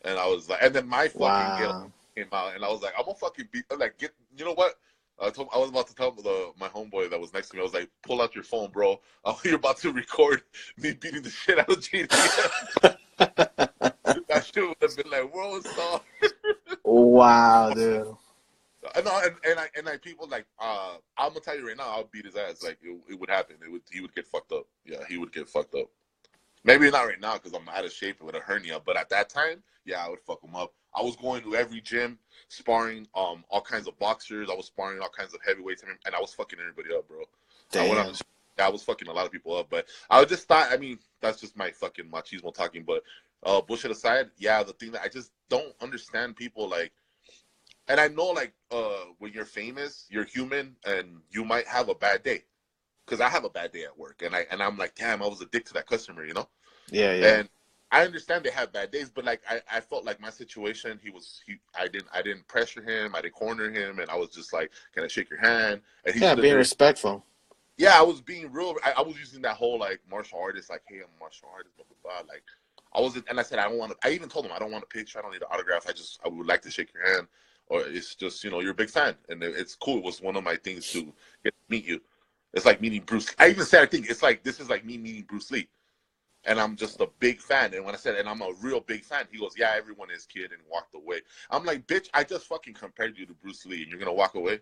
and I was like, and then my fucking guilt came out, and I was like, I'm gonna fucking beat, like, get, you know what? I was about to tell my homeboy that was next to me, I was like, pull out your phone, bro. You're about to record me beating the shit out of JD. That shit would have been like world star. Wow, dude. And people like, I'm gonna tell you right now, I'll beat his ass. Like, it would happen. He would get fucked up. Yeah, he would get fucked up. Maybe not right now because I'm out of shape with a hernia, but at that time, yeah, I would fuck him up. I was going to every gym, sparring all kinds of boxers. I was sparring all kinds of heavyweights, and I was fucking everybody up, bro. Damn. I was fucking a lot of people up, but I just thought, I mean, that's just my fucking machismo talking, but bullshit aside, yeah, the thing that I just don't understand people, like, and I know, like, when you're famous, you're human, and you might have a bad day. Because I have a bad day at work, and I'm like, damn, I was a dick to that customer, you know? Yeah. And I understand they have bad days, but like, I felt like my situation, I didn't pressure him, I didn't corner him, and I was just like, can I shake your hand? And he being respectful. Yeah, I was being real. I was using that whole like martial artist, like, hey, I'm a martial artist, blah blah blah. Like, and I said, I don't want to. I even told him I don't want a picture, I don't need an autograph. I would like to shake your hand, or it's just, you know, you're a big fan, and it's cool. It was one of my things to get to meet you. It's like meeting Bruce. I even said, I think it's like, this is like me meeting Bruce Lee. And I'm just a big fan. And when I said, and I'm a real big fan, he goes, yeah, everyone is kid, and walked away. I'm like, bitch, I just fucking compared you to Bruce Lee, and you're going to walk away?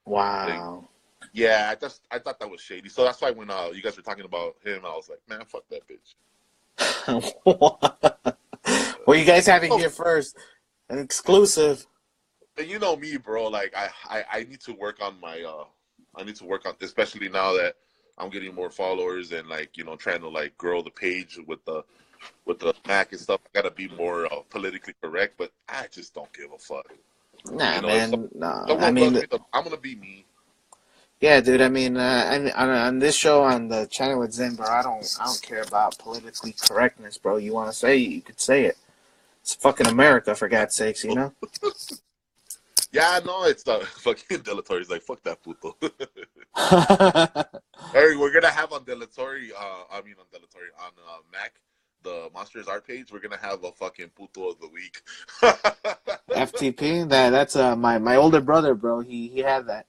Wow. Yeah, I thought that was shady. So that's why when you guys were talking about him, I was like, man, fuck that bitch. Well, you guys have it Oh, here first, an exclusive. and you know me, bro. Like I need to work on my I need to work on, especially now that I'm getting more followers and like trying to like grow the page with the Mac and stuff. I gotta be more politically correct, but I just don't give a fuck. Nah, If man. No, I someone runs mean, me, I'm gonna be me. yeah, dude. I mean, on this show on the channel with Zim, bro, I don't care about politically correctness, bro. You want to say it, you could say it. It's fucking America, for God's sakes, you know. Yeah, I know it's fucking Delatorre. He's like, fuck that puto. Hey, we're gonna have on Delatorre, on Delatorre, on Mac, the Monsters Art page. We're gonna have a fucking puto of the week. FTP. That's my older brother, bro. He had that.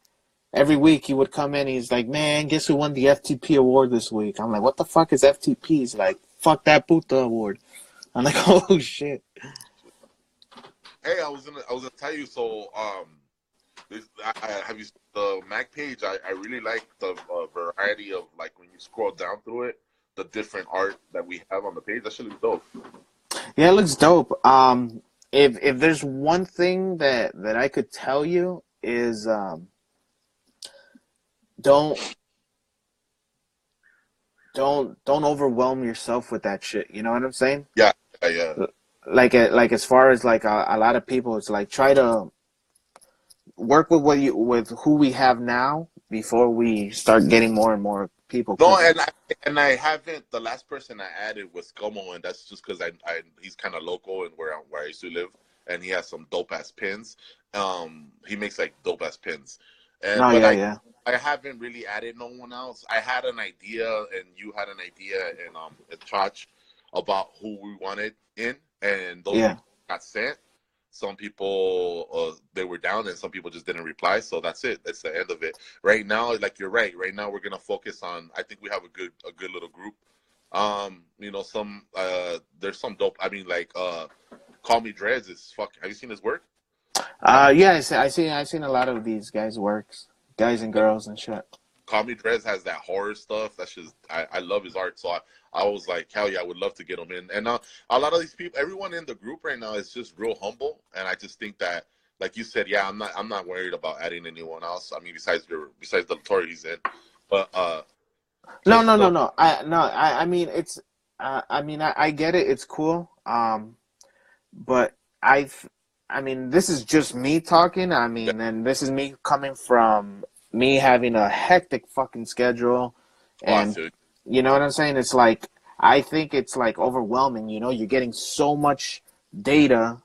Every week he would come in. He's like, man, guess who won the FTP award this week? I'm like, what the fuck is FTP? He's like, fuck that puta award. I'm like, oh shit. Hey, I was gonna tell you. So, have you the Mac page? I really like the variety of like when you scroll down through it, the different art that we have on the page. That shit looks dope. Yeah, it looks dope. If there's one thing that I could tell you is don't overwhelm yourself with that shit. You know what I'm saying? Yeah, yeah. Like as far as like a lot of people, it's like try to work with with who we have now before we start getting more and more people. No, and I haven't. The last person I added was Como, and that's just because I he's kind of local and where I used to live, and he has some dope ass pins. He makes like dope ass pins, and Oh but yeah, yeah. I haven't really added no one else. I had an idea, and you had an idea, and at Twas about who we wanted in, and those Yeah. people got sent. Some people they were down, and some people just didn't reply. So that's it. That's the end of it. Right now, like you're right. Right now, we're gonna focus on. I think we have a good little group. Some there's some dope. I mean, like Call Me Dreads is fuck. Have you seen his work? Yeah, I seen a lot of these guys' works, guys and girls and shit. Call Me Dreads has that horror stuff. That's just I love his art. So I was like, hell yeah, I would love to get him in. And a lot of these people, everyone in the group right now is just real humble. And I just think that, like you said, yeah, I'm not worried about adding anyone else. I mean, besides the Tory he's in, but No. I mean it's. I get it. It's cool. But I mean, this is just me talking. I mean, and this is me coming from me having a hectic fucking schedule, and you know what I'm saying? It's like I think it's like overwhelming. You know, you're getting so much data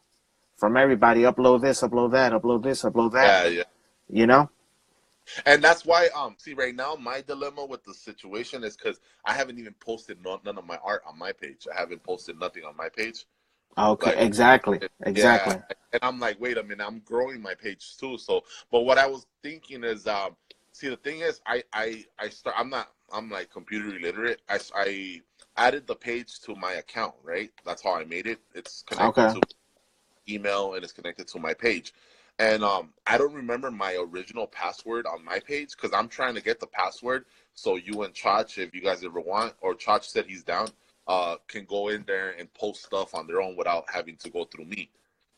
from everybody. Upload this, upload that, upload this, upload that. yeah. You know. And that's why see right now my dilemma with the situation is because I haven't even posted none of my art on my page. I haven't posted nothing on my page. Okay, Like, exactly. yeah, and I'm like, wait a minute, I'm growing my page too. So, but what I was thinking is, see, the thing is, I'm like computer illiterate. I added the page to my account, right? That's how I made it. It's connected to email and it's connected to my page. And I don't remember my original password on my page because I'm trying to get the password. So you and Chach, if you guys ever want, or Chach said he's down, can go in there and post stuff on their own without having to go through me.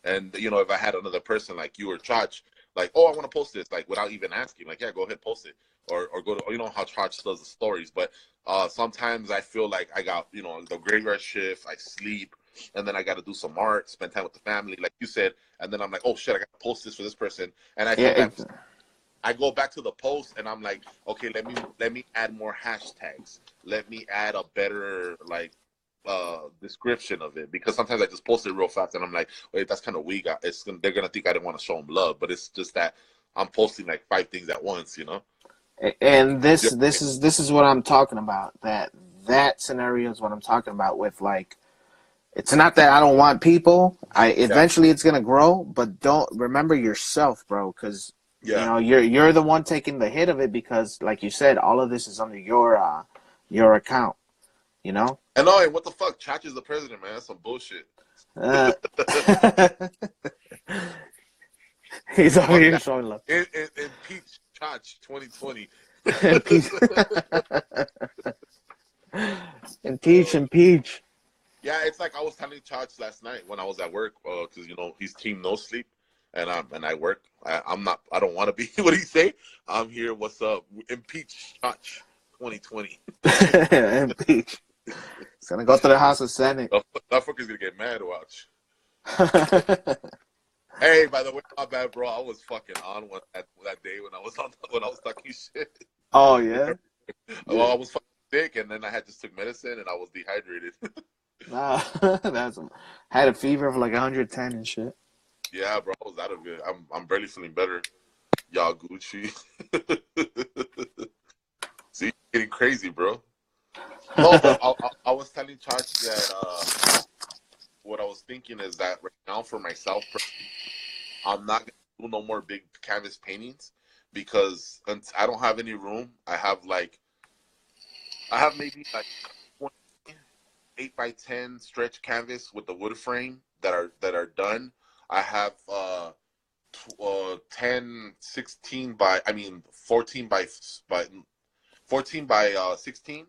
And if I had another person like you or Chach, like, oh, I want to post this, like without even asking, like, yeah, go ahead, post it, or go to, how Chach does the stories. But sometimes I feel like I got, the graveyard shift, I sleep, and then I got to do some art, spend time with the family, like you said, and then I'm like, oh shit, I got to post this for this person, and I go back to the post and I'm like, okay, let me add more hashtags. Let me add a better description of it, because sometimes I just post it real fast and I'm like, wait, that's kind of weak. They're gonna think I didn't want to show them love, but it's just that I'm posting like 5 things at once, And this is what I'm talking about. That scenario is what I'm talking about with like. It's not that I don't want people. Eventually it's gonna grow, but don't remember yourself, bro, because you're the one taking the hit of it, because like you said, all of this is under your account, And what the fuck? Chach is the president, man. That's some bullshit. He's over here showing love. Impeach Chach 2020. Impeach. Impeach. Yeah, it's like I was telling Chach last night when I was at work, because he's team no sleep, and I work. I'm not. I don't want to be. What do you say? I'm here. What's up? Impeach Chach 2020. Impeach. It's gonna go to the House of Senate. That fucker's gonna get mad. Watch. Hey, by the way, my bad, bro. I was fucking on that day when I was talking shit. Oh yeah. Well, I was fucking sick, and then I just took medicine, and I was dehydrated. Nah, had a fever of like 110 and shit. Yeah, bro, I was out of it. I'm barely feeling better. Y'all Gucci. See, getting crazy, bro. No, but I was telling Charge that what I was thinking is that right now for myself, I'm not gonna do no more big canvas paintings because I don't have any room. I have maybe like 8x10 stretch canvas with the wood frame that are done. I have 14 by 16,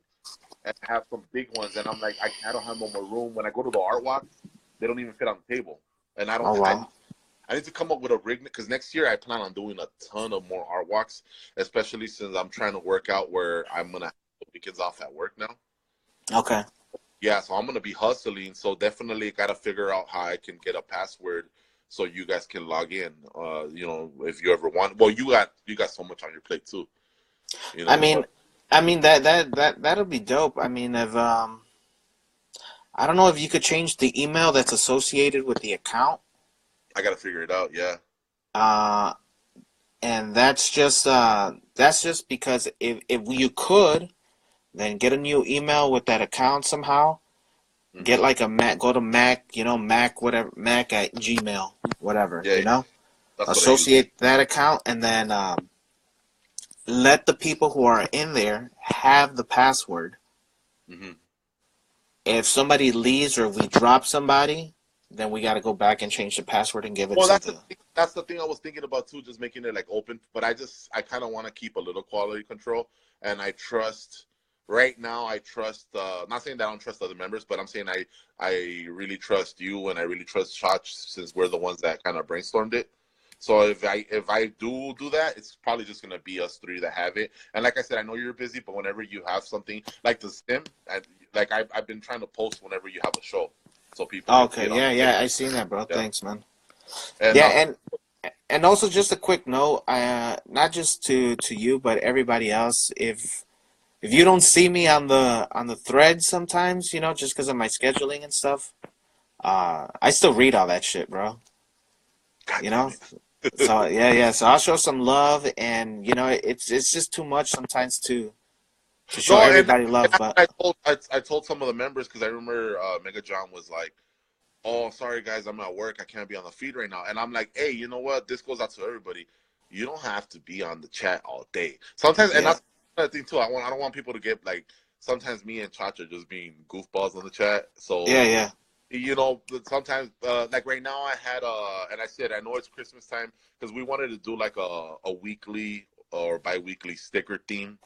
and I have some big ones. And I'm like, I don't have no more room. When I go to the art walk, they don't even fit on the table. And I don't. Oh, wow. I need to come up with a rig because next year I plan on doing a ton of more art walks, especially since I'm trying to work out where I'm gonna have the weekends off at work now. Okay. Yeah, so I'm gonna be hustling. So definitely gotta figure out how I can get a password so you guys can log in. If you ever want. Well, you got so much on your plate too. I mean that'll be dope. I mean, if I don't know if you could change the email that's associated with the account. I gotta figure it out. Yeah. And that's just because if you could, then get a new email with that account somehow. Mm-hmm. Get like a Mac, go to Mac, Mac, whatever, Mac at Gmail, whatever, Yeah, that's associate that account, and then let the people who are in there have the password. Mm-hmm. If somebody leaves or we drop somebody, then we got to go back and change the password and give it Well, to that's the thing I was thinking about too, just making it like open. But I kind of want to keep a little quality control, and I trust. Right now, I trust. Not saying that I don't trust other members, but I'm saying I really trust you, and I really trust Chach since we're the ones that kind of brainstormed it. So if I do that, it's probably just gonna be us three that have it. And like I said, I know you're busy, but whenever you have something like the Zim, I've been trying to post whenever you have a show, so people. Okay, yeah, I seen that, bro. Yeah. Thanks, man. And, and also just a quick note, not just to you, but everybody else, if you don't see me on the thread sometimes, just because of my scheduling and stuff, I still read all that shit, bro. So yeah. So I'll show some love, and it's just too much sometimes to show everybody love. But I told some of the members because I remember Mega John was like, "Oh, sorry guys, I'm at work. I can't be on the feed right now." And I'm like, "Hey, you know what? This goes out to everybody. You don't have to be on the chat all day. Sometimes, and that's another thing too. I don't want people to get like. Sometimes me and Chacha just being goofballs on the chat. So yeah. Sometimes like right now I had and I said I know it's Christmas time because we wanted to do like a weekly or bi-weekly sticker theme,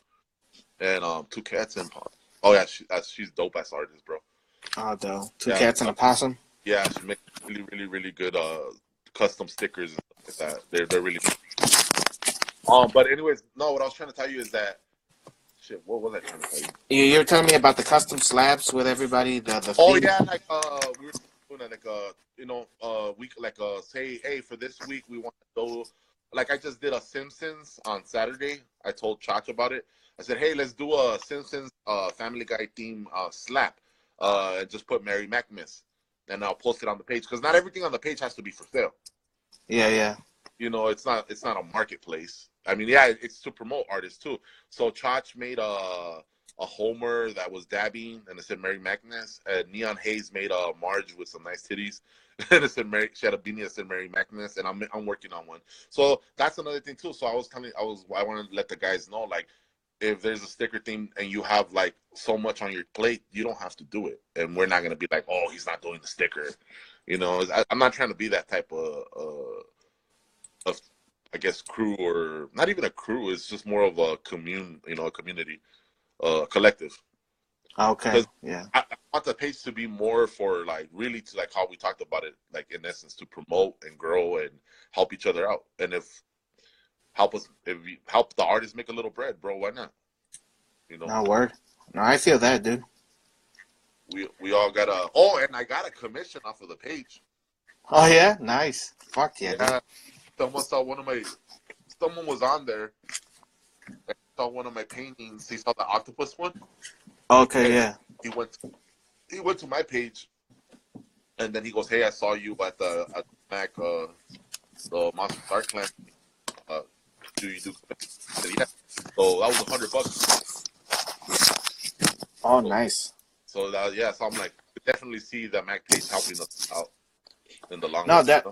and two cats and oh yeah, she's dope ass artist, bro. Oh, dope. Two cats and a possum. Yeah, she makes really, really, really good custom stickers and stuff like that. They're really good. But anyways, no, what I was trying to tell you is that shit. What was I trying to tell you? You were telling me about the custom slabs with everybody. The oh theme? Yeah, like we were doing like week say hey for this week we want to do like I just did a Simpsons on Saturday. I told Chach about it. I said hey let's do a Simpsons Family Guy theme slap and just put Mary Macmas. And I'll post it on the page because not everything on the page has to be for sale. Yeah. It's not a marketplace. I mean, yeah, it's to promote artists too. So Chach made a Homer that was dabbing, and it said Mary Macnas. And Neon Hayes made a Marge with some nice titties, and it said she had a beanie that said Mary Macnas. And I'm working on one. So that's another thing too. So I wanted to let the guys know like. If there's a sticker theme and you have like so much on your plate, you don't have to do it. And we're not gonna be like, oh, he's not doing the sticker. I'm not trying to be that type of guess, crew, or not even a crew. It's just more of a a community, collective. Okay. Because Yeah. I want the page to be more for like really to like how we talked about it, like in essence, to promote and grow and help each other out. And if we help the artists make a little bread, bro, why not? You know, No word. No, I feel that, dude. we all got a. Oh, and I got a commission off of the page. Oh yeah, nice. Fuck yeah, dude. Yeah, someone saw one of my. Someone was on there. And saw one of my paintings. He saw the octopus one. Okay, And yeah. he went to my page, and then he goes, "Hey, I saw you at the Mac, the Monster Dark Clan. Do you do?" I said, yeah. So that was $100. Oh, nice. So that, yeah, so I'm like, definitely see the Mac page helping us out in the long No, run. that.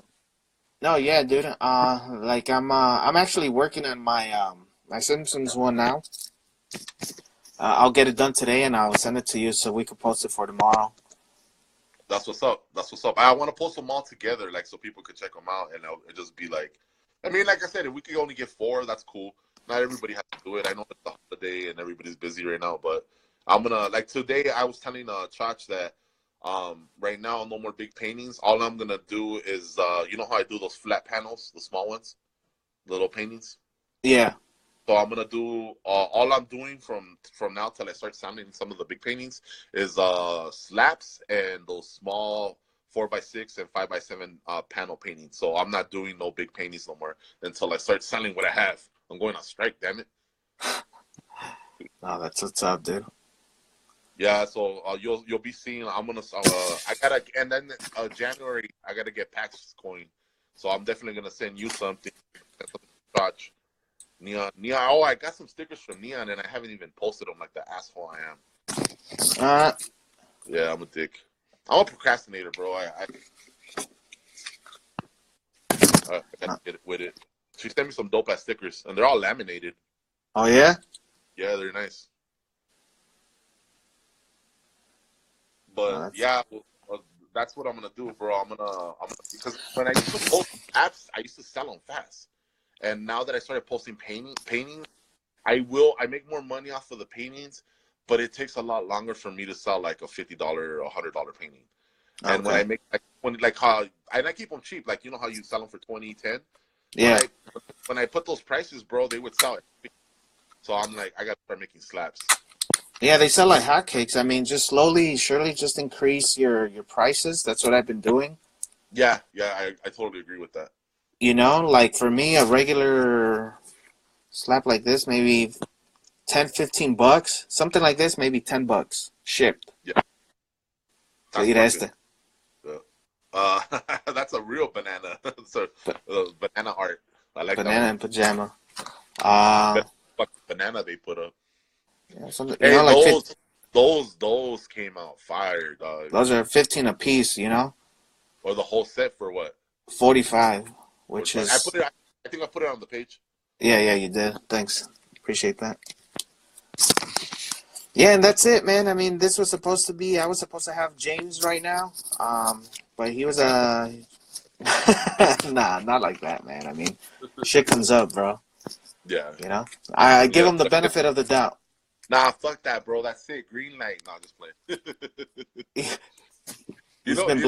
No, yeah, dude. Like I'm actually working on my Simpsons one now. I'll get it done today and I'll send it to you so we can post it for tomorrow. That's what's up. That's what's up. I want to post them all together, like so people could check them out, and it'll just be like, I mean, like I said, if we could only get 4, that's cool. Not everybody has to do it. I know it's the holiday and everybody's busy right now, but I'm gonna like today. I was telling Chach that right now no more big paintings. All I'm gonna do is you know how I do those flat panels, the small ones, little paintings. Yeah. So I'm gonna do all I'm doing from now till I start sounding some of the big paintings is slaps and those small 4x6 and 5x7 panel paintings. So I'm not doing no big paintings no more until I start selling what I have. I'm going on strike, damn it. No, that's what's up, dude. Yeah, so you'll be seeing. I'm gonna I gotta, and then January I gotta get PAX coin. So I'm definitely gonna send you something. Watch. Neon. Oh, I got some stickers from Neon, and I haven't even posted them like the asshole I am. Yeah, I'm a dick. I'm a procrastinator, bro. I gotta get it with it. She sent me some dope ass stickers, and they're all laminated. Oh yeah. Yeah, they're nice. But yeah, that's what I'm gonna do, bro. I'm gonna because when I used to post apps, I used to sell them fast. And now that I started posting paintings, I make more money off of the paintings, but it takes a lot longer for me to sell like a $50 or $100 painting. And when I make and I keep them cheap, like you know how you sell them for 20, 10. Yeah. When I put those prices, bro, they would sell it. So I'm like, I gotta start making slaps. Yeah, they sell like hotcakes. I mean, just slowly, surely, just increase your prices. That's what I've been doing. Yeah, I totally agree with that. You know, like for me, a regular slap like this, maybe 10, $15. Something like this, maybe $10 shipped. Yeah. So ir este. That's a real banana. So banana art. I like banana that and pajama. Banana they put up. Yeah, something, Hey, know, like those came out fire, dog. Those are 15 a piece, you know. Or the whole set for what? 45, which 45. is. I think I put it on the page. Yeah, you did. Thanks, appreciate that. Yeah, and that's it, man. I mean, this was supposed to be. I was supposed to have James right now, but he was nah, not like that, man. I mean, shit comes up, bro. Yeah. You know, I give him the benefit of the doubt. Nah, fuck that, bro. That's it. Green light. Nah, just play. He's been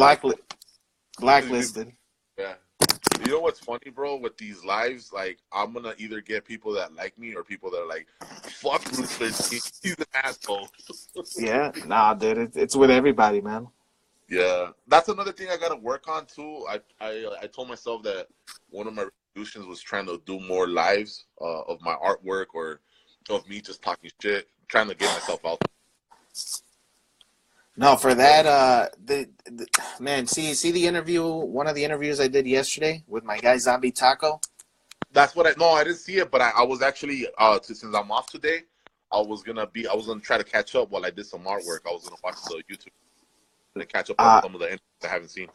blacklisted. Yeah. You know what's funny, bro? With these lives, like, I'm gonna either get people that like me or people that are like, fuck Ruthless, he's an asshole. Yeah, nah, dude, it's with everybody, man. Yeah, that's another thing I gotta work on too. I told myself that one of my resolutions was trying to do more lives of my artwork or of me just talking shit, trying to get myself out. No, for that, man, see the interview, one of the interviews I did yesterday with my guy Zombie Taco. That's what I didn't see it, but I was actually since I'm off today, I was gonna try to catch up while I did some artwork. I was gonna watch the YouTube and catch up on some of the interviews I haven't seen.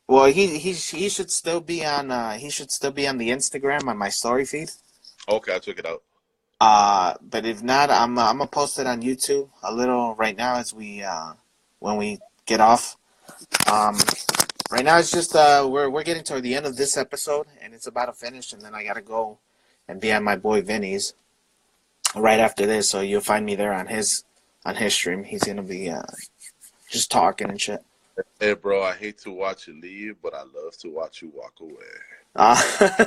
Well, he should still be on the Instagram on my story feed. Okay, I took it out. But if not, I'm gonna post it on YouTube a little right now as we when we get off. Right now, it's just we're getting toward the end of this episode, and it's about to finish, and then I gotta go and be at my boy Vinny's right after this. So you'll find me there on his stream. He's gonna be just talking and shit. Hey, bro, I hate to watch you leave, but I love to watch you walk away. Uh,